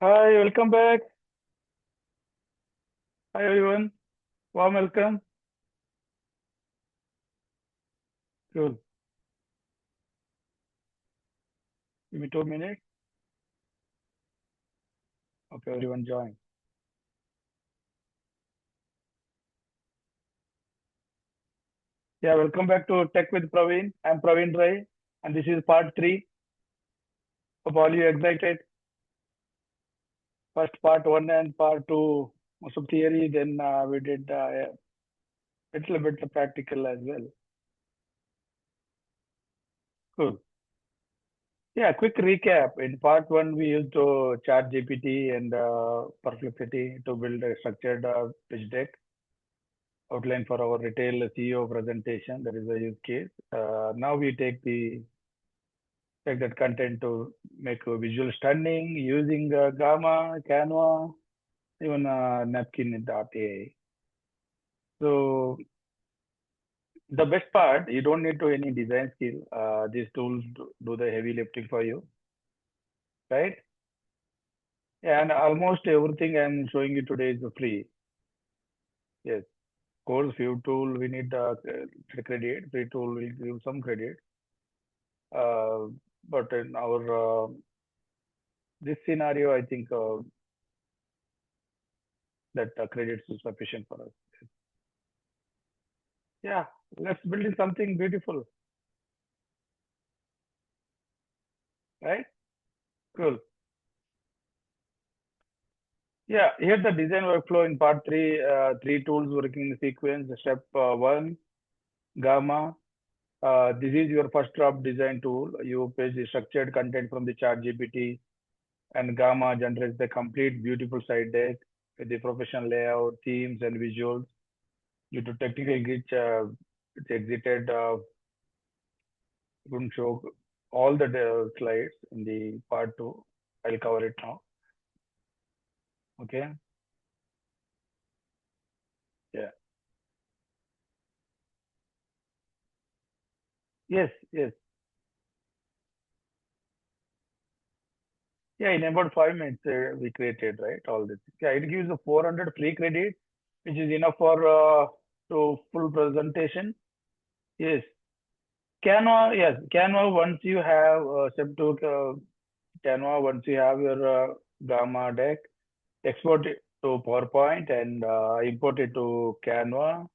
Hi, welcome back. Hi, everyone. Warm welcome. Cool. Give me 2 minutes. Okay, everyone join. Yeah, welcome back to Tech with Praveen. I'm Praveen Rai, and this is part three. Hope all you excited. First part one and part two, most of theory. Then we did a little bit of practical as well. Cool. Yeah, quick recap. In part one, we used ChatGPT and Perplexity to build a structured pitch deck outline for our retail CEO presentation. That is a use case. Now we take that content to make a visual stunning using Gamma, Canva, even napkin.ai. So the best part, you don't need to any design skill. These tools do the heavy lifting for you, right? And almost everything I'm showing you today is free. Yes, of course, few tool we need credit. Free tool will give some credit. Uh, but in our this scenario, I think that credits is sufficient for us. Yeah, let's build something beautiful, right? Cool. Yeah, here's the design workflow in part three. Three tools working in sequence. Step one, Gamma. This is your first draft design tool. You paste the structured content from the chat GPT, and Gamma generates the complete beautiful slide deck with the professional layout, themes, and visuals. Due to technical glitch, it's exited. Couldn't show all the slides in the part two. I'll cover it now. Okay. Yeah. Yes. Yes. Yeah. In about 5 minutes, we created right all this. Yeah. It gives a 400 free credit, which is enough for to full presentation. Yes. Canva. Yes. Canva. Once you have step two, Canva. Once you have your Gamma deck, export it to PowerPoint and import it to Canva.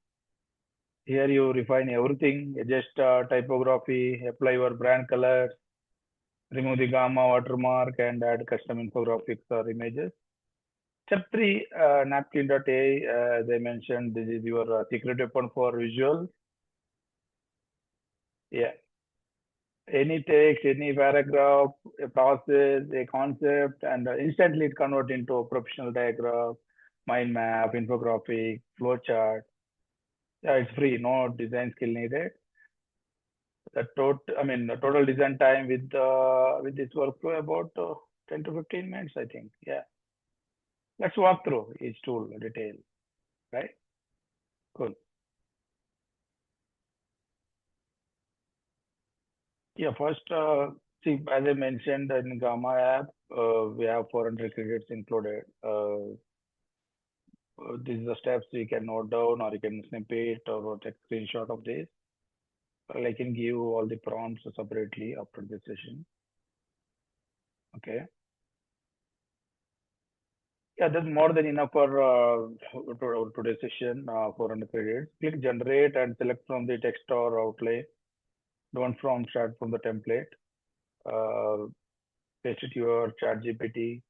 Here you refine everything, adjust typography, apply your brand colors, remove the gamma watermark, and add custom infographics or images. Step three, napkin.ai, as I mentioned, this is your secret weapon for visual. Yeah, any text, any paragraph, a process, a concept, and instantly it convert into a professional diagram, mind map, infographic, flowchart. Yeah, it's free, no design skill needed. The total design time with this workflow about 10 to 15 minutes, I think. Yeah. Let's walk through each tool in detail, right? Cool. Yeah, first, see, as I mentioned in Gamma app, we have 400 credits included. These are the steps you can note down or you can snip it or take screenshot of this. I can give you all the prompts separately after this session. Okay. Yeah, that's more than enough for today's session, 400 credits. Click generate and select from the text or outlay. Don't start from the template. Uh, Paste it to your chat GPT,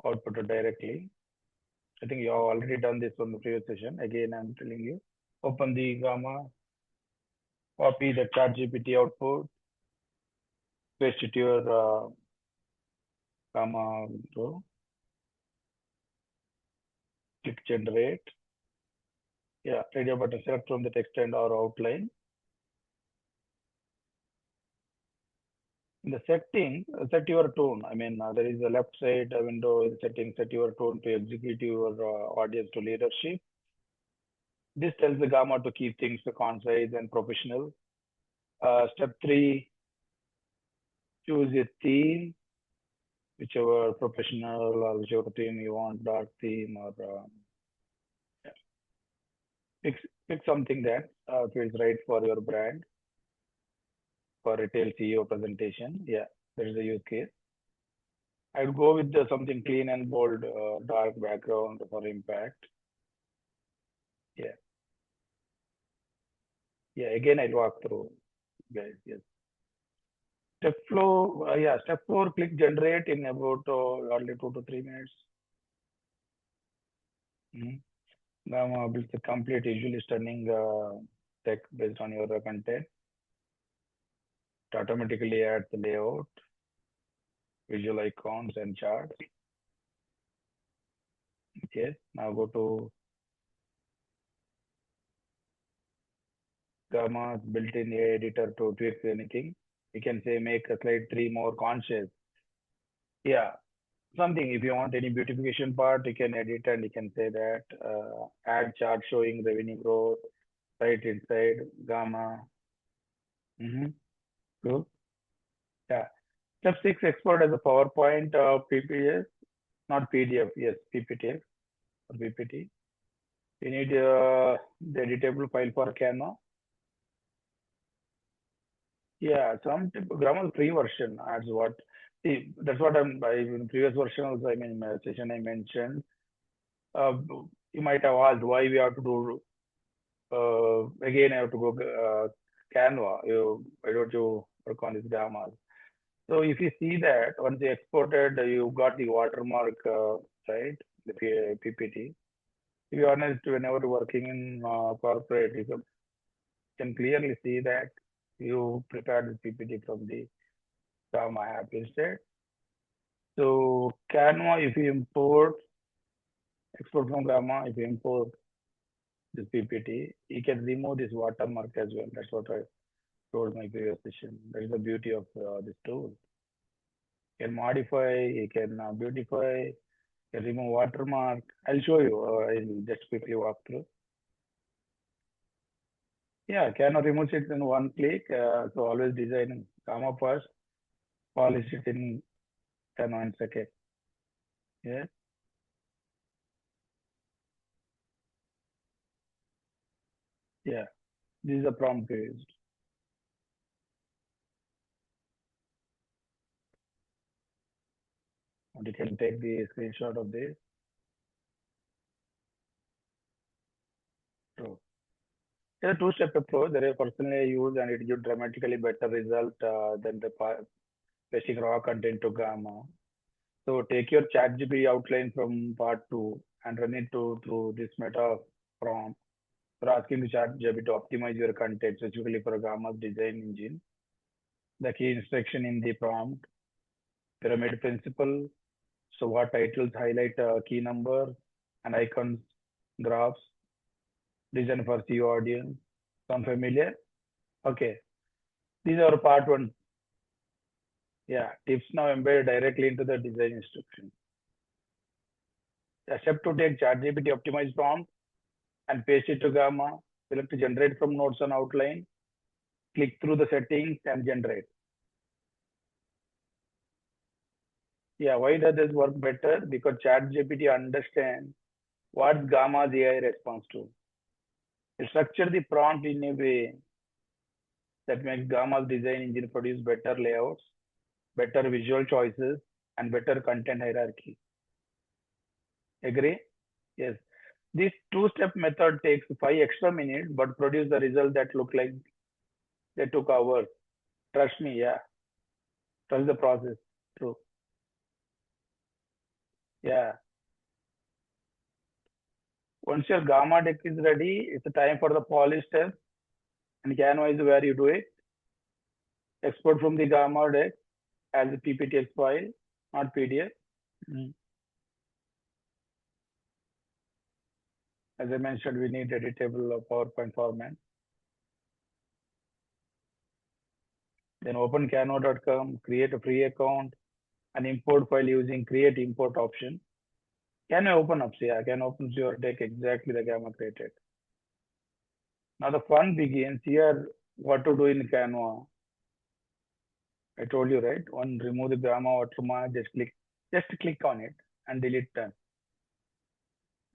output it directly. I think you have already done this from the previous session. Again, I'm telling you. Open the Gamma, copy the chat GPT output, paste it to your Gamma window, click generate. Yeah, radio button, select from the text and or outline. In the setting, set your tone. There is a left side window in setting, set your tone to execute your audience to leadership. This tells the Gamma to keep things concise and professional. Step three, choose a theme. whichever professional or whichever theme you want, dark theme or yeah, pick pick something that feels right for your brand for retail CEO presentation. Yeah, that is the use case. I would go with something clean and bold, dark background for impact. Yeah, yeah. Again, I'll walk through, guys. Yes. Step four, click generate in about only 2 to 3 minutes. Mm. Now, build the complete visually stunning text based on your content. It automatically adds the layout, visual icons, and charts. Okay. Now go to Gamma's built-in AI editor to tweak anything. You can say make a slide 3 more conscious. Yeah, something. If you want any beautification part, you can edit and you can say that add chart showing revenue growth right inside Gamma. Mm-hmm. Cool. Yeah. Step 6, export as a PowerPoint PPS, not PDF. Yes, PPT or PPT. You need the editable file for Canva. Yeah, Grammar's free version. That's what. See, that's what in previous version also. I mean, in my session I mentioned. Uh, you might have asked why we have to do. Again, I have to go Canva. Why don't you work on this Gamma? So if you see that once you exported, you got the watermark, right? The PPT. To be honest, whenever working in corporate, you can clearly see that you prepared the PPT from the Gamma app instead. So Canva, if you export from Gamma, if you import this PPT, you can remove this watermark as well. That's what I told my previous session. That is the beauty of this tool. You can modify, you can beautify, you can remove watermark. I'll show you. I'll just quickly walk through. Yeah, Canva removes it in one click. So always design Gamma first, polish it in Canva in second. Yeah, yeah. This is a prompt used. And you can take the screenshot of this. So it's a two-step approach that I personally use and it gives dramatically better result than the pasting raw content to Gamma. So take your ChatGPT outline from part 2 and run it through this meta prompt. For asking the ChatGPT to optimize your content, specifically for Gamma's design engine. The key instruction in the prompt, pyramid principle. So what titles highlight key number and icons, graphs, design for CEO audience. Sound familiar? Okay. These are part 1. Yeah. Tips now embedded directly into the design instruction. The step to take ChatGPT optimized prompt and paste it to Gamma. Select generate from notes and outline. Click through the settings and generate. Yeah, why does this work better? Because ChatGPT understands what Gamma's AI responds to. It structure the prompt in a way that makes Gamma's design engine produce better layouts, better visual choices, and better content hierarchy. Agree? Yes. This two-step method takes 5 extra minutes, but produce the result that look like they took hours. Trust me, yeah. Trust the process. True. Yeah. Once your Gamma deck is ready, it's time for the polish step. And Canva is where you do it. Export from the Gamma deck as a PPTX file, not PDF. Mm. As I mentioned, we need editable PowerPoint format. Then open canva.com, create a free account, and import file using create import option. Can I open up? See, I can open your deck exactly the Gamma created. Now the fun begins here. What to do in Canva? I told you, right? One, remove the Gamma watermark. Just click Just click on it and delete them.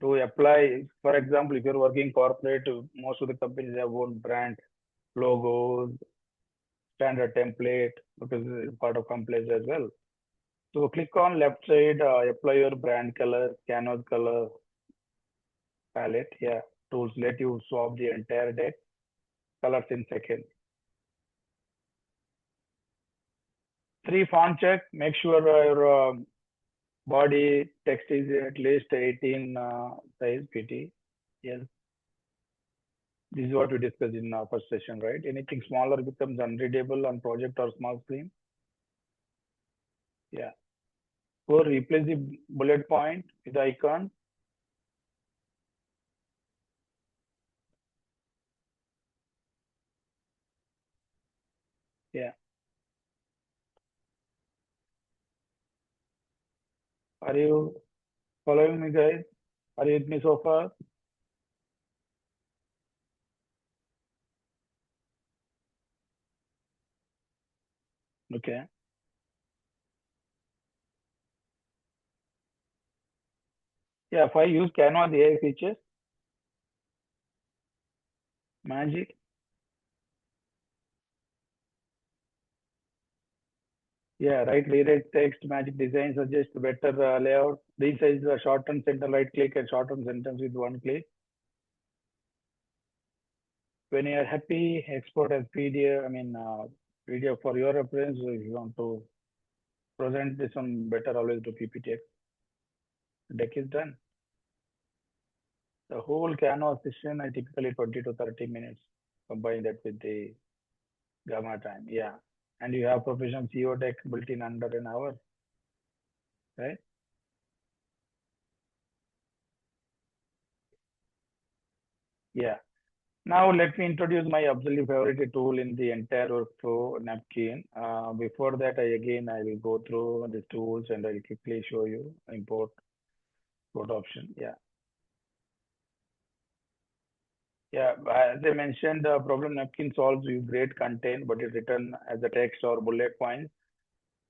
To apply, for example, if you're working corporate, most of the companies have own brand logos, standard template, because it's part of compliance as well. So click on left side, apply your brand color, canvas color palette. Yeah, tools let you swap the entire deck colors in seconds. Three font check. Make sure your body text is at least 18 size PT. Yes, this is what we discussed in our first session, right? Anything smaller becomes unreadable on project or small screen. Yeah. Or replace the bullet point with the icon. Yeah. Are you following me, guys? Are you with me so far? Okay. Yeah, if I use Canva, the AI features, magic. Yeah, right, rewrite text, magic design, suggest better layout. Resize the shorten center, right click and shorten sentence with one click. When you are happy, export as PDF. PDF for your reference. If you want to present this one, better always do PPT. Deck is done. The whole Canva session, I typically 20 to 30 minutes. Combine that with the Gamma time. Yeah. And you have professional CEO deck built in under an hour, right? Yeah. Now let me introduce my absolute favorite tool in the entire workflow, Napkin. Before that, I will go through the tools and I'll quickly show you import option. Yeah. Yeah. As I mentioned, the problem Napkin solves you great content, but it's written as a text or bullet points.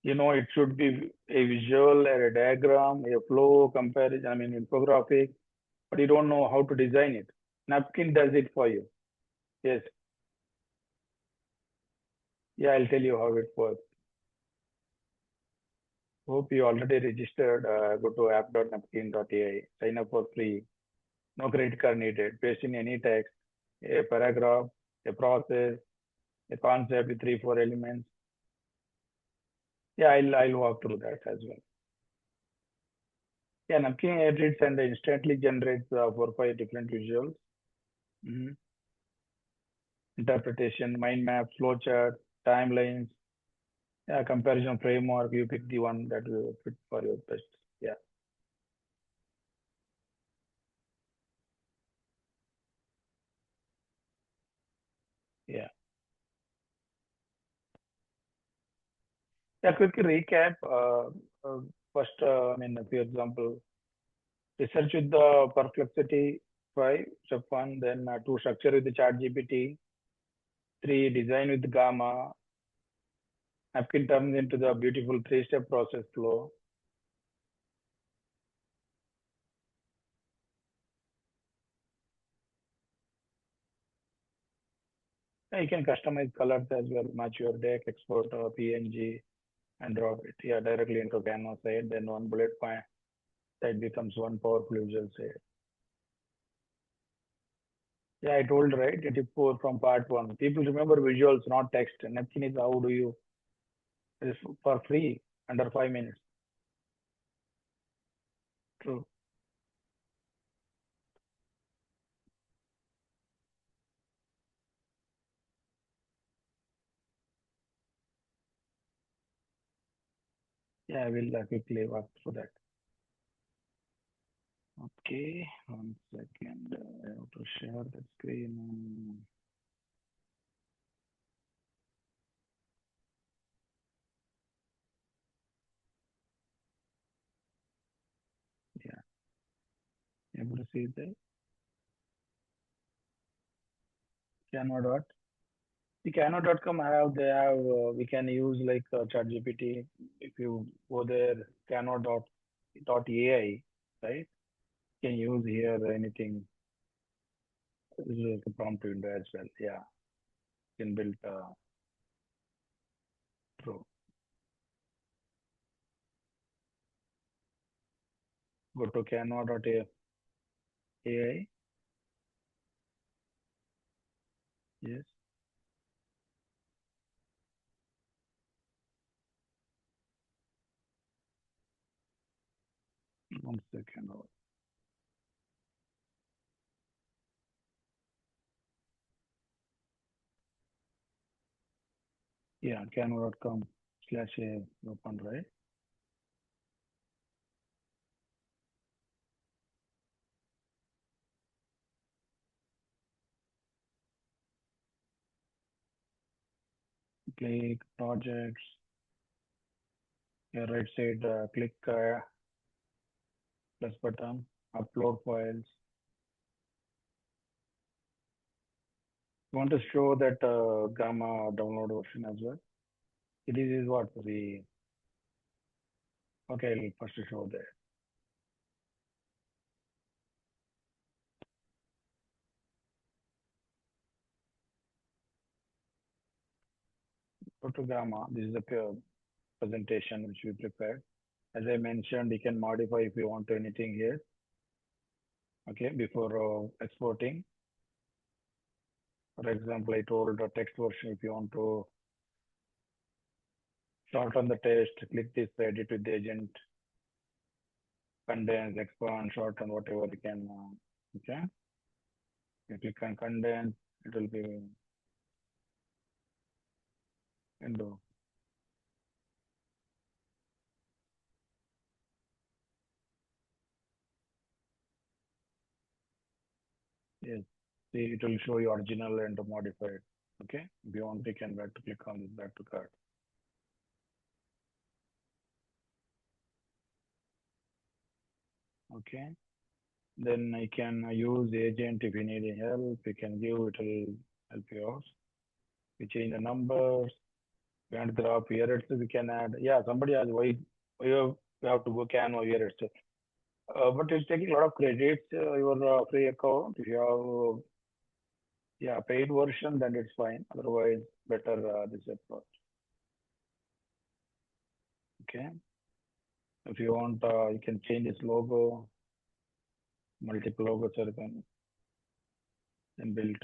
It should be a visual, a diagram, a flow comparison, infographic, but you don't know how to design it. Napkin does it for you. Yes. Yeah, I'll tell you how it works. Hope you already registered. Go to app.napkin.ai. Sign up for free. No credit card needed. Paste in any text, a paragraph, a process, a concept with three, four elements. Yeah, I'll walk through that as well. Yeah, Napkin edits and instantly generates four, five different visuals. Mhm. Interpretation, mind map, flowchart, timelines, yeah, comparison framework. You pick the one that will fit for your best. Yeah, yeah. Yeah, quick recap. First, for example, research with the perplexity, five, step one, then two, structure with the ChatGPT, three, design with Gamma, napkin turns into the beautiful three-step process flow. Yeah, you can customize colors as well, match your deck, export PNG, and drop it, yeah, directly into Canvas side. Then one bullet point that becomes one powerful visual side. Yeah, I told right, tip four from part one. People remember visuals, not text. Nothing is how do you, it is for free under 5 minutes. True. Yeah, I will quickly walk through that. Okay, 1 second. I have to share the screen. Yeah, able to see the Canva dot. The Canva.com we can use like ChatGPT. If you go there, Canva.ai, right? You can use here anything. This is like a prompt window as well. Yeah, you can build through. Go to Canva.ai. Yes, 1 second. Yeah, Canva.com/a open, right? Click projects. Your right side, click plus button, upload files. You want to show that Gamma download version as well. It is what we, okay, I'll first show that. Go to Gamma. This is the presentation which we prepared. As I mentioned, you can modify if you want anything here. Okay, before exporting. For example, I told the text version if you want to shorten the text, click this edit with the agent, condense, expand, shorten, whatever you can. Okay, you click on condense, it will be window. Yes, see, it will show you original and modified. Okay, if you want, you can back to click on this back to cart. Okay, then I can use agent if you need any help. You can give it will help you out. We change the numbers. We want graph here. We can add. Yeah, somebody asked why you have to go Canva here. But it's taking a lot of credits. Your free account. If you have yeah paid version, then it's fine. Otherwise, better this approach. Okay. If you want, you can change this logo, multiple logos are can then build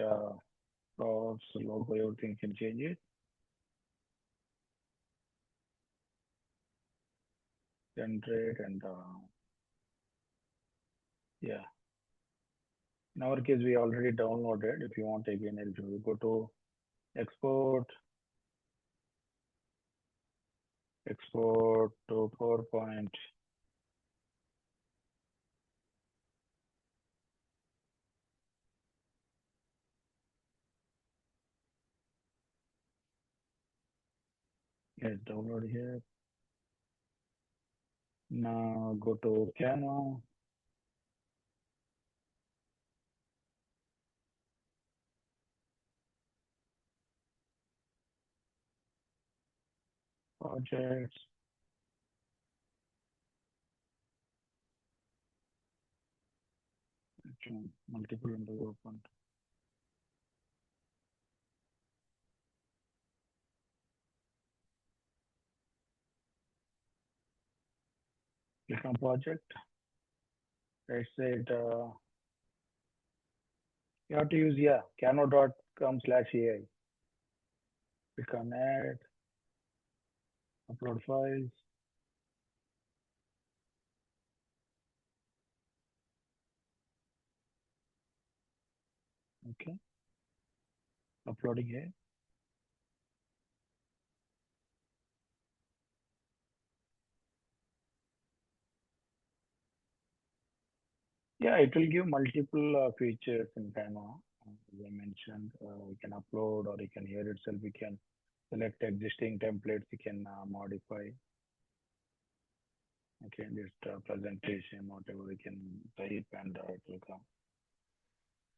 props, logo, everything can change it. Generate and yeah. In our case, we already downloaded. If you want again, if you go to export, export to PowerPoint. Yes, download here. Now go to Canva, projects, multiple windows open. Click on project. Right side, you have to use yeah canva.com/ai. Click on add, upload files. Okay, uploading here. Yeah, it will give multiple features in Canva. As I mentioned, we can upload or you can here itself, we can select existing templates, you can modify. Okay, just presentation, whatever we can type and it will come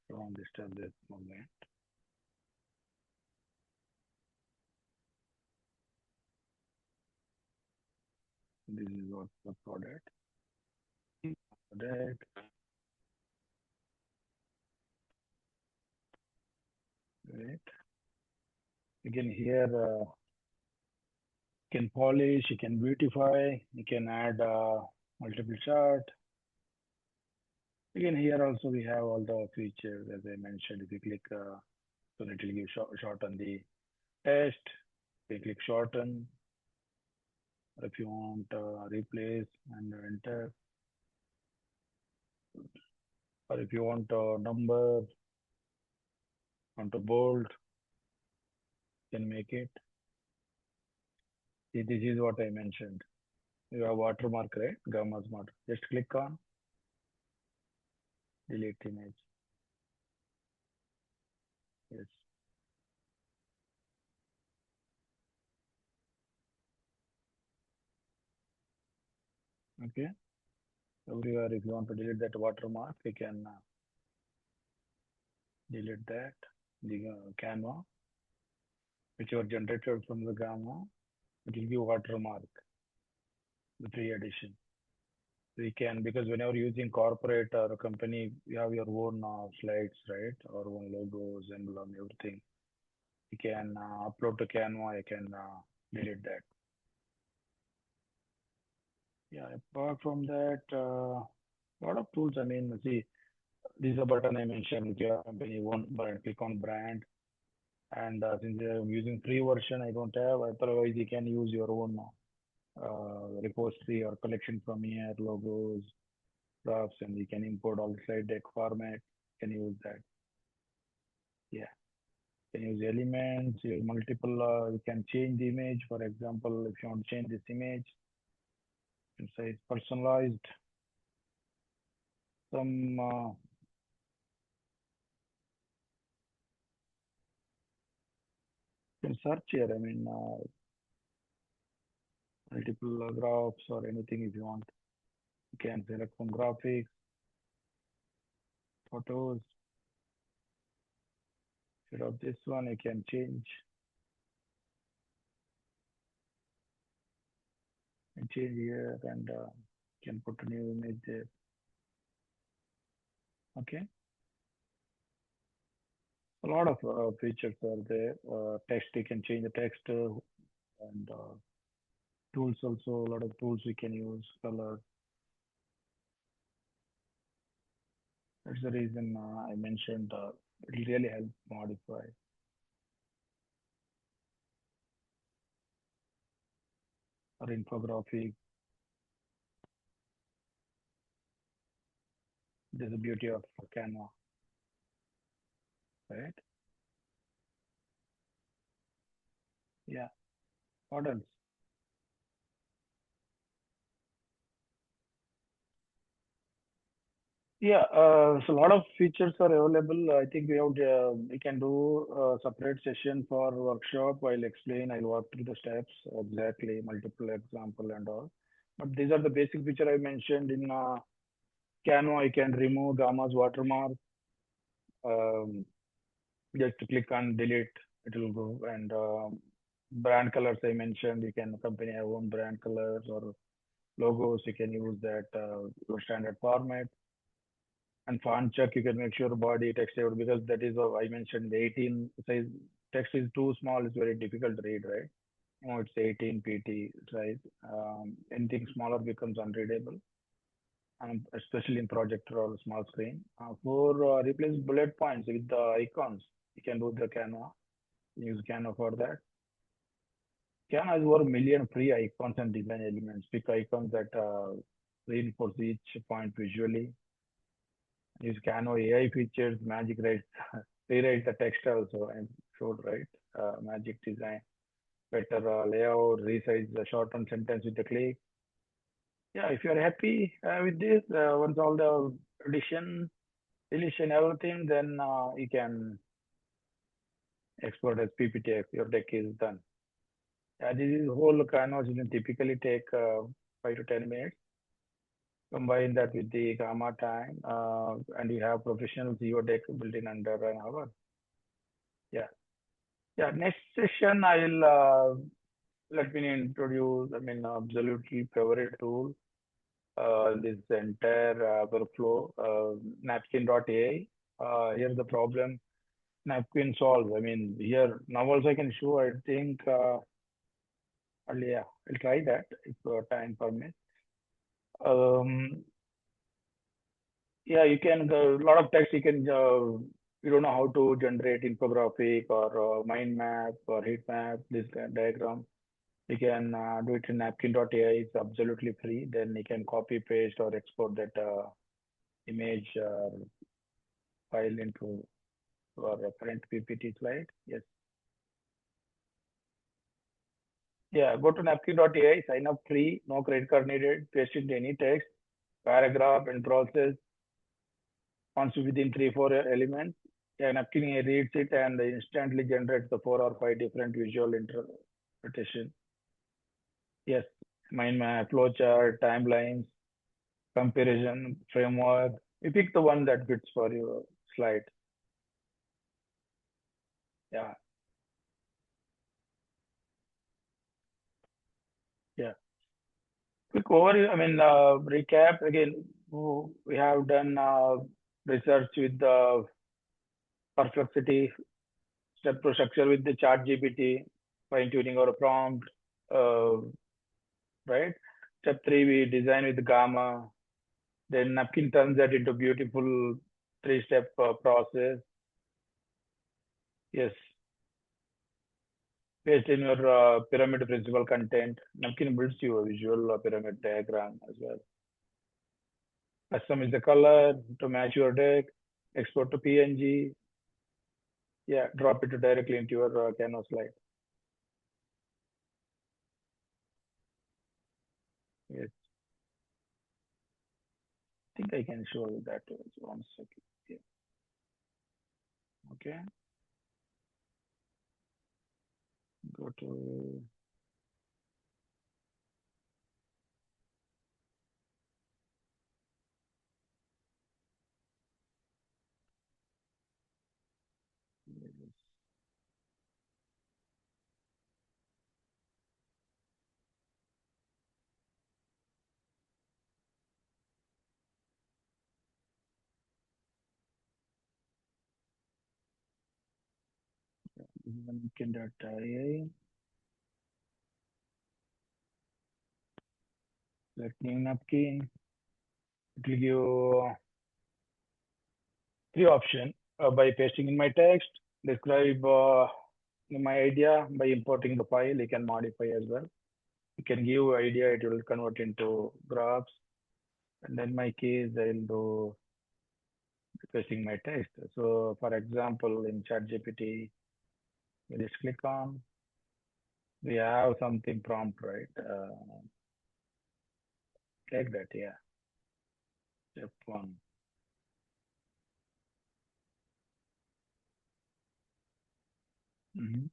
from this tab this moment. This is what the product. Product, right? Again here, you can polish, you can beautify, you can add multiple chart. Again here also we have all the features as I mentioned. If you click, so it will give short on the test. You click shorten, or if you want replace and enter, or if you want number, want to bold, you can make it. See, this is what I mentioned. You have watermark, right? Gamma smart. Just click on delete image. Yes. Okay. Everywhere, if you want to delete that watermark, you can delete that. The Canva, which was generated from the Gamma, it will give watermark, the free edition. We can, because whenever using corporate or a company, you have your own slides, right? Or own logos, emblem, everything. You can upload to Canva, you can delete that. Yeah, apart from that, lot of tools. I mean, see, this is a button I mentioned. If your company own brand, click on brand. And since I'm using free version, I don't have. Otherwise, you can use your own repository or collection from here, logos, drafts, and you can import all the slide deck format. You can use that. Yeah. You can use elements, multiple, you can change the image. For example, if you want to change this image, you can say it's personalized. Some you can search here. I mean, multiple graphs or anything if you want. You can select from graphics, photos. Instead of this one, you can change and change here and can put a new image there. Okay. A lot of features are there. Text, you can change the text and tools also. A lot of tools we can use. Color. That's the reason I mentioned it will really help modify or infographic. There's the beauty of Canva, right? Yeah. What else? Yeah, so a lot of features are available. I think we can do a separate session for workshop. I'll explain. I'll walk through the steps exactly, multiple example and all. But these are the basic feature I mentioned in Canva. I can remove Gamma's watermark. Um, just click on delete, it will go. And brand colors I mentioned. You can company have own brand colors or logos. You can use that your standard format. And font check, you can make sure body text out because that is I mentioned the 18 size text is too small, it's very difficult to read, right? It's 18 pt size. Anything smaller becomes unreadable, especially in projector or small screen. For replace bullet points with the icons, you can do the Canva. Use Canva for that. Canva has over a million free icons and design elements. Pick icons that reinforce each point visually. Use Canva AI features, magic writes, rewrite the text also and showed right. Magic design, better layout, resize the shortened sentence with a click. Yeah, if you're happy with this, once all the addition, deletion, everything, then you can export as PPT. Your deck is done. This is whole Canvas will typically take 5 to 10 minutes. Combine that with the Gamma time, and you have professional SEO deck built in under an hour. Yeah. Yeah, next session I will let me introduce, I mean, absolutely favorite tool, this entire workflow, napkin.ai. Here's the problem napkin solves. I mean, here, now also I can show, I think, yeah, I'll try that if time permits. Um, yeah, you can, a lot of text you don't know how to generate infographic or mind map or heat map, this kind of diagram. You can do it in napkin.ai. It's absolutely free. Then you can copy, paste, or export that image file into your current PPT slide. Yes. Yeah, go to napkin.ai, sign up free, no credit card needed, paste it in any text, paragraph, and process once within 3 4 elements. Yeah, napkin AI reads it and instantly generates the 4 or 5 different visual interpretation. Yes, mind map, flowchart, timelines, comparison, framework. You pick the one that fits for your slide. Yeah, yeah. Quick overview, I mean, recap again. We have done research with the perplexity, step to structure with the chat GPT, fine tuning our prompt, uh, right? Step three, we design with Gamma. Then Napkin turns that into beautiful three-step process. Yes, based in your pyramid principal content. Napkin builds you a visual pyramid diagram as well. Customize the color to match your deck. Export to PNG. Yeah, drop it directly into your Canvas slide. Yes, I think I can show you that. One second. Yeah. Okay, go to napkin.ai. Let new napkin. It will give you three options by pasting in my text, describe my idea by importing the file. You can modify as well. You can give idea, it will convert into graphs. And then my case, I'll do pasting my text. So for example, in ChatGPT, we just click on, we have something prompt, right? Like that, yeah. Step one. Mhm.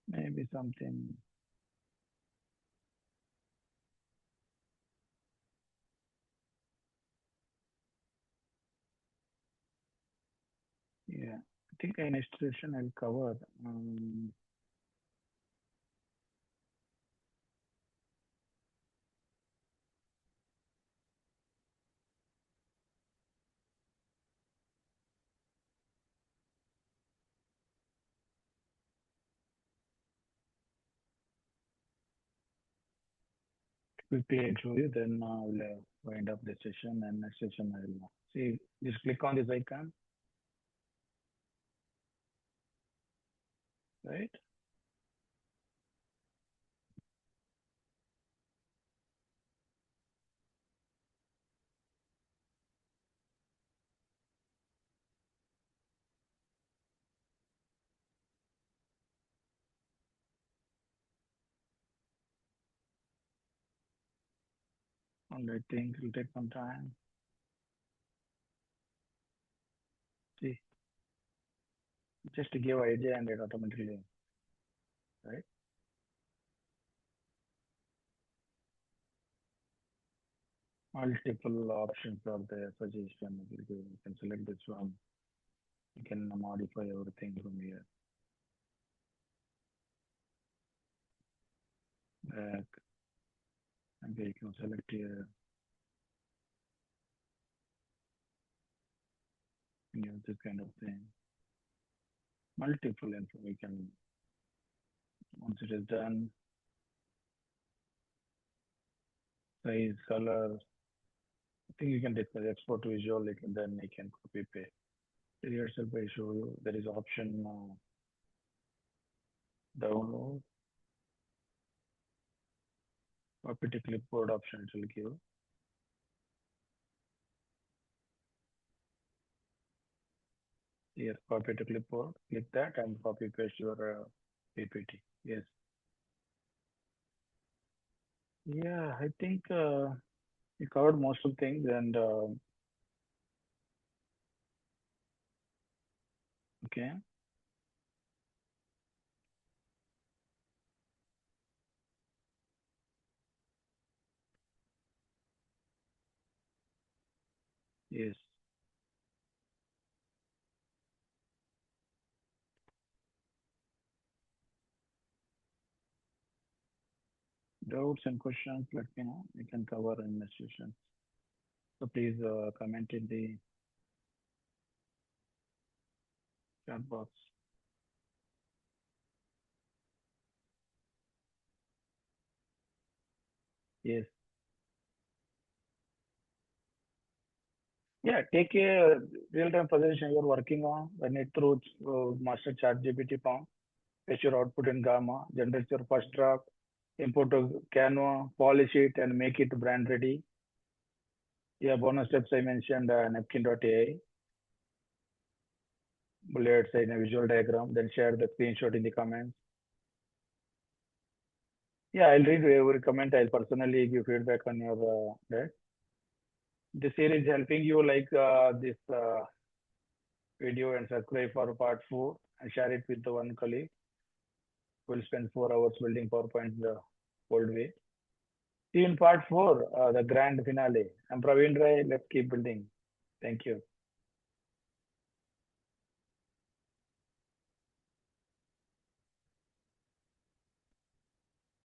Maybe something, yeah. I think in next session I'll cover. Quickly intro you, then we'll wind up the session and next session I'll see. Just click on this icon, right? And I think it'll take some time. See, just to give idea and it automatically, right? Multiple options are there. Suggestion. You can select this one. You can modify everything from here. Back. And you can select here. You know, this kind of thing. Multiple info. We can, once it is done, size, color. I think you can discuss export to visual. Then you can copy paste. Here itself I show you. There is option download. Copy to clipboard option it will give. Here, copy to clipboard. Click that and copy paste your PPT. Yes. Yeah, I think we covered most of things and okay. Yes. Doubts and questions, let me know. We can cover in the session. So please comment in the chat box. Yes. Yeah, take a real-time presentation you're working on, run it through master ChatGPT prompt, fetch your output in Gamma, generate your first draft, import to Canva, polish it, and make it brand ready. Yeah, bonus steps I mentioned, napkin.ai, bullets in a visual diagram, then share the screenshot in the comments. Yeah, I'll read every comment. I'll personally give feedback on your that. This series helping you like this video and subscribe for part 4 and share it with the one colleague. We'll spend 4 hours building PowerPoint the old way. See you in part 4, the grand finale. I'm Praveen Rai. Let's keep building. Thank you.